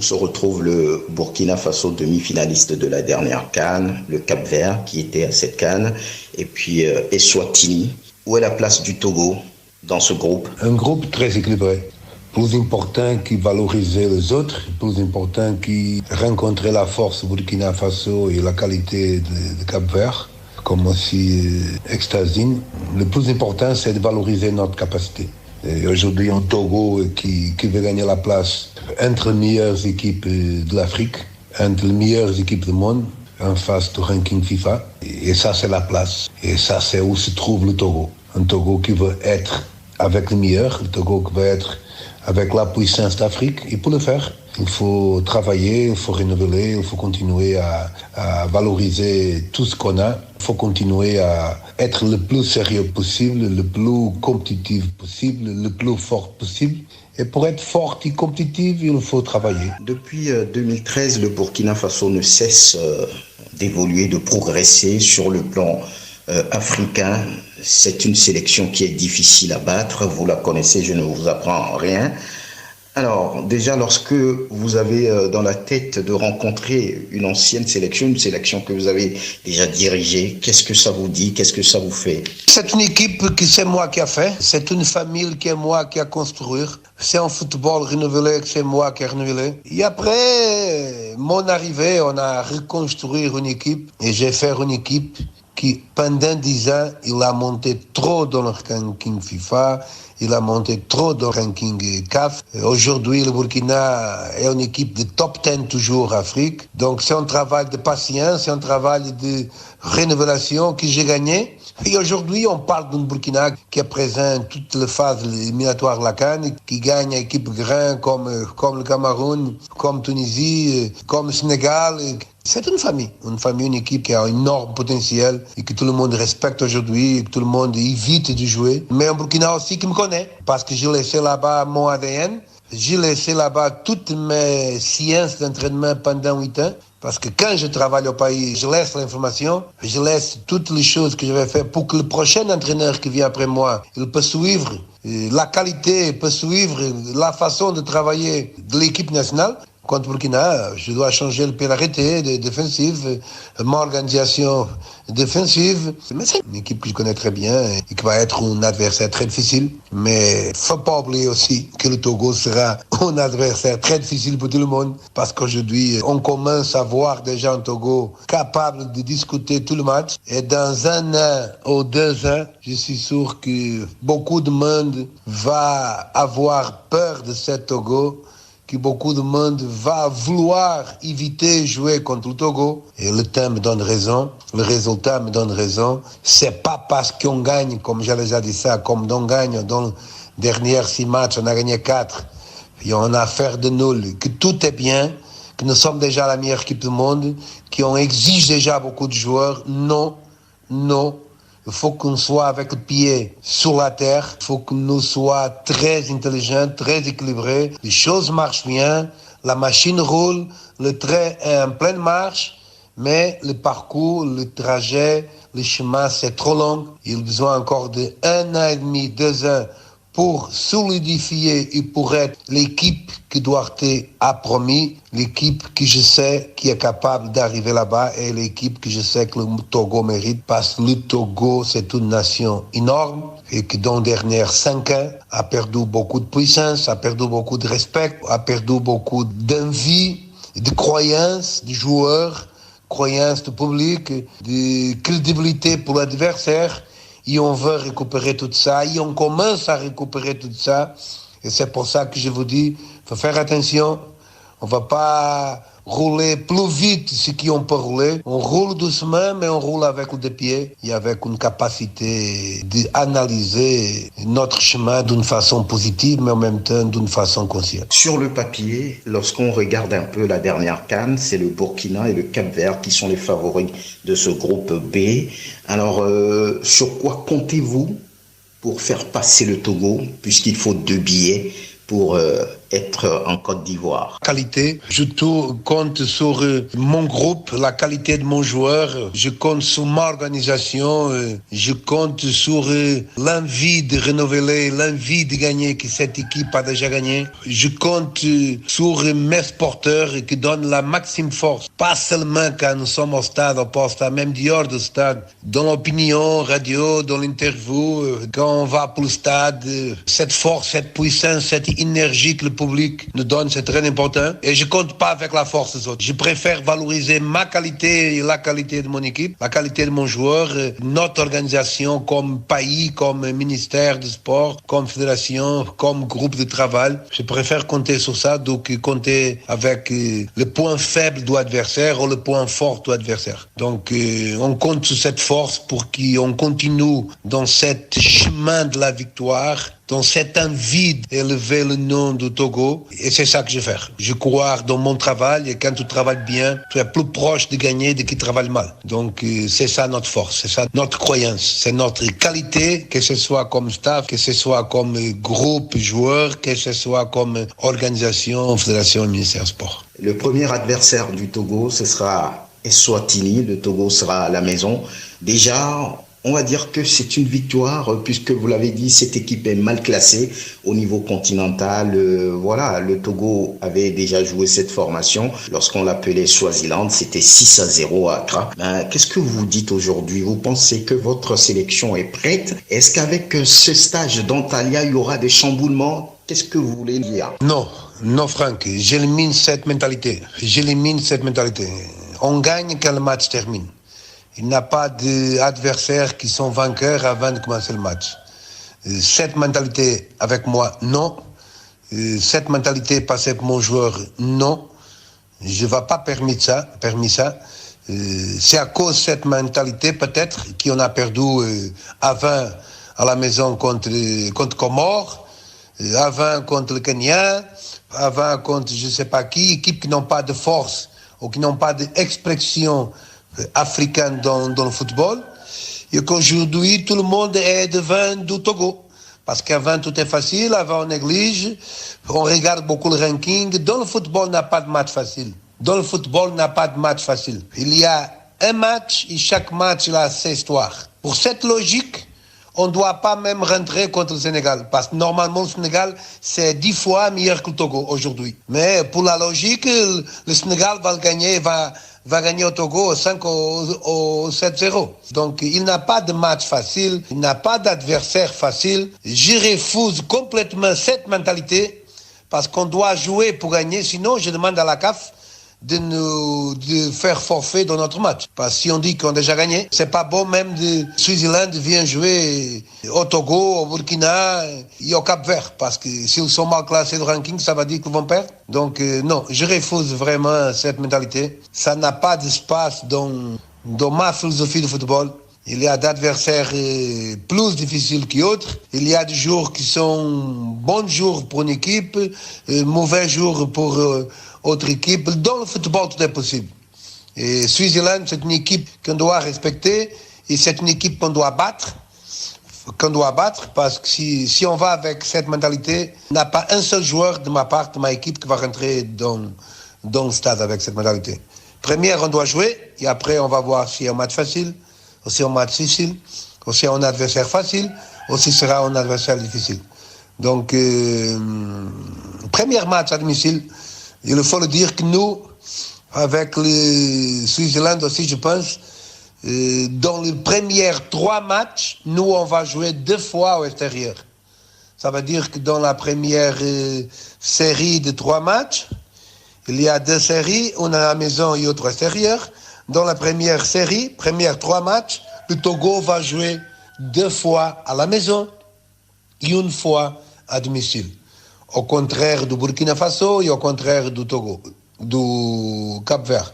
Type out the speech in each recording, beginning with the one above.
se retrouve le Burkina Faso, demi-finaliste de la dernière CAN, le Cap-Vert qui était à cette CAN, et puis Eswatini. Où est la place du Togo dans ce groupe? Un groupe très équilibré. Plus important qui valorisait les autres, plus important qui rencontrait la force Burkina Faso et la qualité de Cap-Vert, comme aussi Extasine. Le plus important, c'est de valoriser notre capacité. Et aujourd'hui, un Togo qui veut gagner la place entre les meilleures équipes de l'Afrique, entre les meilleures équipes du monde, en face du ranking FIFA. Et ça, c'est la place. Et ça, c'est où se trouve le Togo. Un Togo qui veut être avec les meilleurs, un Togo qui veut être avec la puissance d'Afrique. Et pour le faire, il faut travailler, il faut renouveler, il faut continuer à valoriser tout ce qu'on a. Il faut continuer à être le plus sérieux possible, le plus compétitif possible, le plus fort possible. Et pour être fort et compétitif, il faut travailler. Depuis 2013, le Burkina Faso ne cesse d'évoluer, de progresser sur le plan africain. C'est une sélection qui est difficile à battre. Vous la connaissez, je ne vous apprends rien. Alors, déjà, lorsque vous avez dans la tête de rencontrer une ancienne sélection, une sélection que vous avez déjà dirigée, qu'est-ce que ça vous dit? Qu'est-ce que ça vous fait? C'est une équipe que c'est moi qui a fait. C'est une famille que c'est moi qui a construit. C'est un football renouvelé que c'est moi qui ai renouvelé. Et après mon arrivée, on a reconstruit une équipe. Et j'ai fait une équipe qui, pendant 10 ans, il a monté trop dans le ranking FIFA. Il a monté trop dans le ranking CAF. Aujourd'hui, le Burkina est une équipe de top 10 toujours en Afrique. Donc, c'est un travail de patience, c'est un travail de rénovation que j'ai gagné. Et aujourd'hui, on parle d'un Burkina qui est présent toutes les phases éliminatoires de la CAN, qui gagne équipe grand comme le Cameroun, comme Tunisie, comme le Sénégal. C'est une famille, une équipe qui a un énorme potentiel et que tout le monde respecte aujourd'hui et que tout le monde évite de jouer. Mais un Burkina aussi qui me connaît, parce que j'ai laissé là-bas mon ADN, j'ai laissé là-bas toutes mes sciences d'entraînement pendant 8 ans. Parce que quand je travaille au pays, je laisse l'information, je laisse toutes les choses que je vais faire pour que le prochain entraîneur qui vient après moi, il peut suivre la qualité, peut suivre la façon de travailler de l'équipe nationale. Contre Burkina, je dois changer le pied d'arrêté défensif, mon organisation défensive. Mais c'est une équipe que je connais très bien et qui va être un adversaire très difficile. Mais il ne faut pas oublier aussi que le Togo sera un adversaire très difficile pour tout le monde. Parce qu'aujourd'hui, on commence à voir déjà un Togo capable de discuter tout le match. Et dans 1 an ou 2 ans, je suis sûr que beaucoup de monde va avoir peur de ce Togo, que beaucoup de monde va vouloir éviter jouer contre le Togo. Et le temps me donne raison, le résultat me donne raison. C'est pas parce qu'on gagne, comme j'ai déjà dit ça, comme on gagne dans les derniers 6 matchs, on a gagné 4, et on a fait de nul, que tout est bien, que nous sommes déjà la meilleure équipe du monde, qu'on exige déjà beaucoup de joueurs. Non. Il faut qu'on soit avec le pied sur la terre. Il faut que nous soyons très intelligents, très équilibrés. Les choses marchent bien. La machine roule. Le train est en pleine marche. Mais le parcours, le trajet, le chemin, c'est trop long. Il a besoin encore de 1 an et demi, 2 ans pour solidifier et pour être l'équipe que Duarte a promis, l'équipe que je sais qui est capable d'arriver là-bas et l'équipe que je sais que le Togo mérite, parce que le Togo, c'est une nation énorme et que dans les dernières 5 ans a perdu beaucoup de puissance, a perdu beaucoup de respect, a perdu beaucoup d'envie, de croyance des joueurs, croyance du public, de crédibilité pour l'adversaire. Et on veut récupérer tout ça, et on commence à récupérer tout ça. Et c'est pour ça que je vous dis, il faut faire attention. On ne va pas rouler plus vite ce qu'on peut rouler. On roule doucement, mais on roule avec les 2 pieds et avec une capacité d'analyser notre chemin d'une façon positive, mais en même temps d'une façon consciente. Sur le papier, lorsqu'on regarde un peu la dernière CAN, c'est le Burkina et le Cap-Vert qui sont les favoris de ce groupe B. Alors, sur quoi comptez-vous pour faire passer le Togo, puisqu'il faut 2 billets pour être en Côte d'Ivoire? Qualité, je compte sur mon groupe, la qualité de mon joueur, je compte sur ma organisation, je compte sur l'envie de renouveler, l'envie de gagner que cette équipe a déjà gagné. Je compte sur mes sporteurs qui donnent la maximum force, pas seulement quand nous sommes au stade, au poste, même dehors du stade, dans l'opinion, radio, dans l'interview, quand on va pour le stade, cette force, cette puissance, cette énergie que le public nous donne, c'est très important. Et je compte pas avec la force des autres. Je préfère valoriser ma qualité et la qualité de mon équipe, la qualité de mon joueur, notre organisation comme pays, comme ministère du sport, comme fédération, comme groupe de travail. Je préfère compter sur ça, donc compter avec le point faible de l'adversaire ou le point fort de l'adversaire. Donc on compte sur cette force pour qu'on continue dans cet chemin de la victoire, dans cette envie d'élever le nom du Togo. Et c'est ça que je vais faire. Je crois dans mon travail, et quand tu travailles bien, tu es plus proche de gagner de qui travaille mal. Donc c'est ça notre force, c'est ça notre croyance, c'est notre qualité, que ce soit comme staff, que ce soit comme groupe joueur, que ce soit comme organisation, fédération, ministère sport. Le premier adversaire du Togo, ce sera Eswatini. Le Togo sera à la maison. Déjà, on va dire que c'est une victoire, puisque vous l'avez dit, cette équipe est mal classée au niveau continental. Voilà, le Togo avait déjà joué cette formation lorsqu'on l'appelait Swaziland. C'était 6-0 à Accra. Qu'est-ce que vous dites aujourd'hui? Vous pensez que votre sélection est prête? Est-ce qu'avec ce stage d'Antalya, il y aura des chamboulements? Qu'est-ce que vous voulez dire? Non, Franck, j'élimine cette mentalité. On gagne quand le match termine. Il n'y a pas d'adversaires qui sont vainqueurs avant de commencer le match. Cette mentalité avec moi, non. Cette mentalité passée pour mon joueur, non. Je ne vais pas permettre ça. C'est à cause de cette mentalité, peut-être, qu'on a perdu avant à la maison contre Comores, avant contre le Kenya, avant contre je ne sais pas qui, équipes qui n'ont pas de force ou qui n'ont pas d'expression africaine dans le football, et qu'aujourd'hui tout le monde est devant du Togo, parce qu'avant tout est facile, avant on néglige, on regarde beaucoup le ranking. Dans le football, il n'y a pas de match facile. Il y a un match et chaque match il a ses histoires. Pour cette logique, on ne doit pas même rentrer contre le Sénégal, parce que normalement le Sénégal c'est 10 fois meilleur que le Togo aujourd'hui. Mais pour la logique, le Sénégal va gagner au Togo 5 ou 7-0. Donc il n'a pas de match facile, il n'a pas d'adversaire facile. Je refuse complètement cette mentalité, parce qu'on doit jouer pour gagner, sinon je demande à la CAF de faire forfait dans notre match. Parce que si on dit qu'on a déjà gagné, c'est pas bon même de Swaziland vient jouer au Togo, au Burkina et au Cap-Vert. Parce que s'ils sont mal classés de ranking, ça va dire qu'ils vont perdre. Donc non, je refuse vraiment cette mentalité. Ça n'a pas d'espace dans ma philosophie de football. Il y a d'adversaires plus difficiles qu'autres. Il y a des jours qui sont bons jours pour une équipe, mauvais jours pour autre équipe. Dans le football, tout est possible. Et Swaziland, c'est une équipe qu'on doit respecter et c'est une équipe qu'on doit battre. Parce que si on va avec cette mentalité, il n'y a pas un seul joueur de ma part, de ma équipe, qui va rentrer dans le stade avec cette mentalité. Première, on doit jouer et après, on va voir s'il y a un match facile, ou si un match difficile, ou si un adversaire facile, ou si sera un adversaire difficile. Donc, premier match à domicile, il faut le dire que nous, avec le Swaziland aussi, je pense, dans les premiers 3 matchs, nous, on va jouer 2 fois au extérieur. Ça veut dire que dans la première série de 3 matchs, il y a 2 séries, une à la maison et autre extérieur. Dans la première série, premières 3 matchs, le Togo va jouer 2 fois à la maison et 1 fois à domicile. Au contraire du Burkina Faso et au contraire du Togo, du Cap-Vert,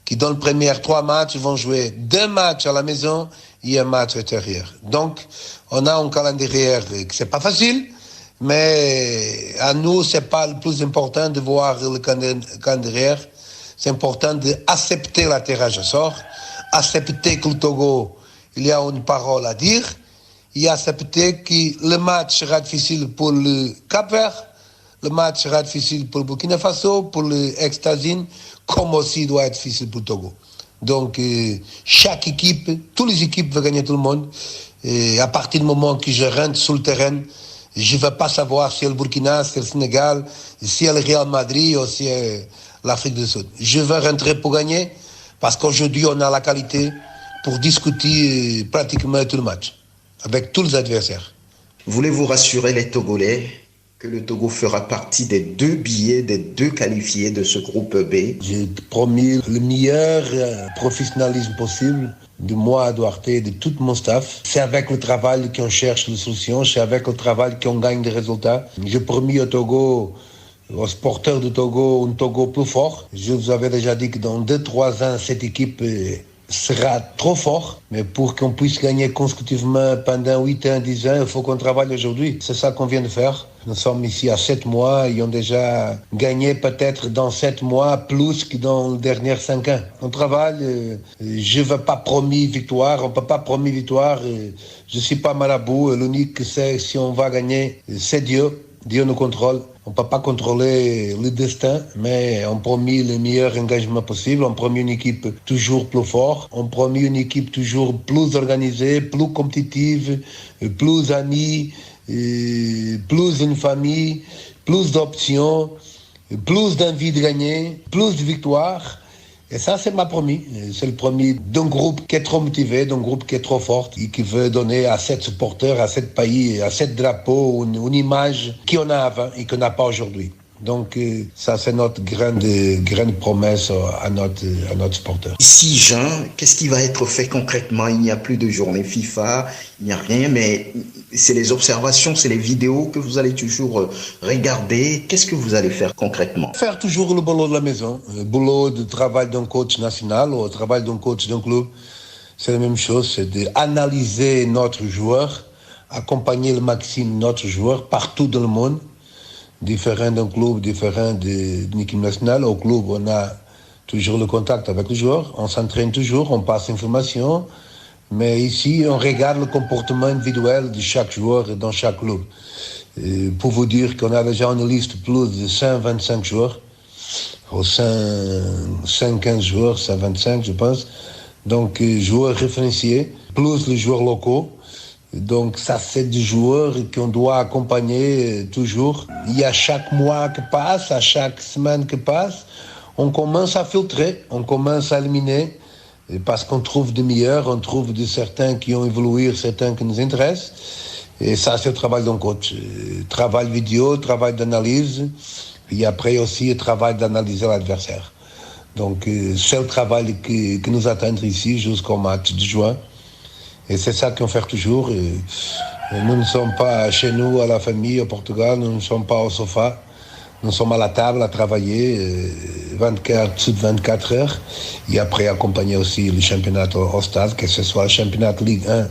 qui dans les premières 3 matchs vont jouer 2 matchs à la maison et 1 match extérieur. Donc, on a un calendrier que c'est pas facile, mais à nous, c'est pas le plus important de voir le calendrier. C'est important d'accepter la tirage au sort, accepter que le Togo, il y a une parole à dire, et accepter que le match sera difficile pour le Cap-Vert, Le match sera difficile pour Burkina Faso, pour l'ex-Tazine, comme aussi doit être difficile pour Togo. Donc, chaque équipe, toutes les équipes veulent gagner tout le monde. Et à partir du moment que je rentre sur le terrain, je ne vais pas savoir si c'est le Burkina, si c'est le Sénégal, si c'est le Real Madrid ou si c'est l'Afrique du Sud. Je veux rentrer pour gagner parce qu'aujourd'hui, on a la qualité pour discuter pratiquement tout le match avec tous les adversaires. Voulez-vous rassurer les Togolais que le Togo fera partie des 2 billets, des 2 qualifiés de ce groupe B? J'ai promis le meilleur professionnalisme possible de moi, Duarte, de tout mon staff. C'est avec le travail qu'on cherche les solutions, c'est avec le travail qu'on gagne des résultats. J'ai promis au Togo, aux sporteurs du Togo, un Togo plus fort. Je vous avais déjà dit que dans 2-3 ans, cette équipe sera trop fort, mais pour qu'on puisse gagner consécutivement pendant 8 ans, 10 ans, il faut qu'on travaille aujourd'hui. C'est ça qu'on vient de faire. Nous sommes ici à 7 mois, ils ont déjà gagné peut-être dans 7 mois plus que dans les derniers 5 ans. On travaille, je ne veux pas promis victoire, on ne peut pas promis victoire, je ne suis pas marabout, l'unique que c'est si on va gagner, c'est Dieu. Dieu nous contrôle. On ne peut pas contrôler le destin, mais on promet le meilleur engagement possible. On promet une équipe toujours plus forte. On promet une équipe toujours plus organisée, plus compétitive, plus amie, plus une famille, plus d'options, plus d'envie de gagner, plus de victoires. Et ça, c'est ma promis. C'est le premier d'un groupe qui est trop motivé, d'un groupe qui est trop fort et qui veut donner à 7 supporters, à 7 pays, à 7 drapeaux, une image qu'on a avant et qu'on n'a pas aujourd'hui. Donc, ça, c'est notre grande promesse à notre sporteur. Ici, Jean, qu'est-ce qui va être fait concrètement? Il n'y a plus de journée FIFA, il n'y a rien, mais c'est les observations, c'est les vidéos que vous allez toujours regarder. Qu'est-ce que vous allez faire concrètement? Faire toujours le boulot de la maison, le boulot de travail d'un coach national ou le travail d'un coach d'un club. C'est la même chose, c'est d'analyser notre joueur, accompagner le maximum notre joueur partout dans le monde. Différent d'un club, différent d'une équipe nationale. Au club, on a toujours le contact avec le joueur, on s'entraîne toujours, on passe l'information, mais ici, on regarde le comportement individuel de chaque joueur dans chaque club. Et pour vous dire qu'on a déjà une liste plus de 125 joueurs, ou 115 joueurs, 125 je pense, donc joueurs référenciés, plus les joueurs locaux. Donc ça, c'est des joueurs qu'on doit accompagner toujours. Il y a chaque mois qui passe, à chaque semaine qui passe, on commence à filtrer, on commence à éliminer, parce qu'on trouve des meilleurs, on trouve de certains qui ont évolué, certains qui nous intéressent. Et ça, c'est le travail d'un coach. Travail vidéo, travail d'analyse, et après aussi le travail d'analyser l'adversaire. Donc c'est le travail qui nous attend ici jusqu'au match de juin. Et c'est ça qu'on fait toujours. Nous ne sommes pas chez nous, à la famille, au Portugal, nous ne sommes pas au sofa. Nous sommes à la table à travailler 24 heures. Et après, accompagner aussi le championnat au stade, que ce soit le championnat de Ligue 1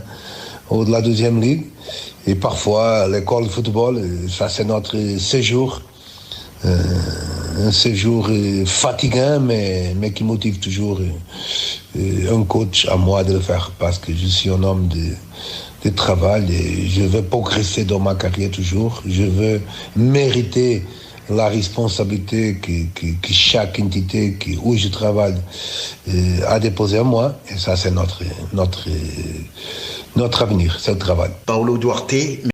ou de la deuxième ligue. Et parfois, l'école de football, ça c'est notre séjour. Un séjour fatigant, mais qui motive toujours un coach à moi de le faire, parce que je suis un homme de travail et je veux progresser dans ma carrière toujours. Je veux mériter la responsabilité que chaque entité où je travaille a déposé à moi. Et ça, c'est notre avenir, c'est le travail. Paulo Duarte.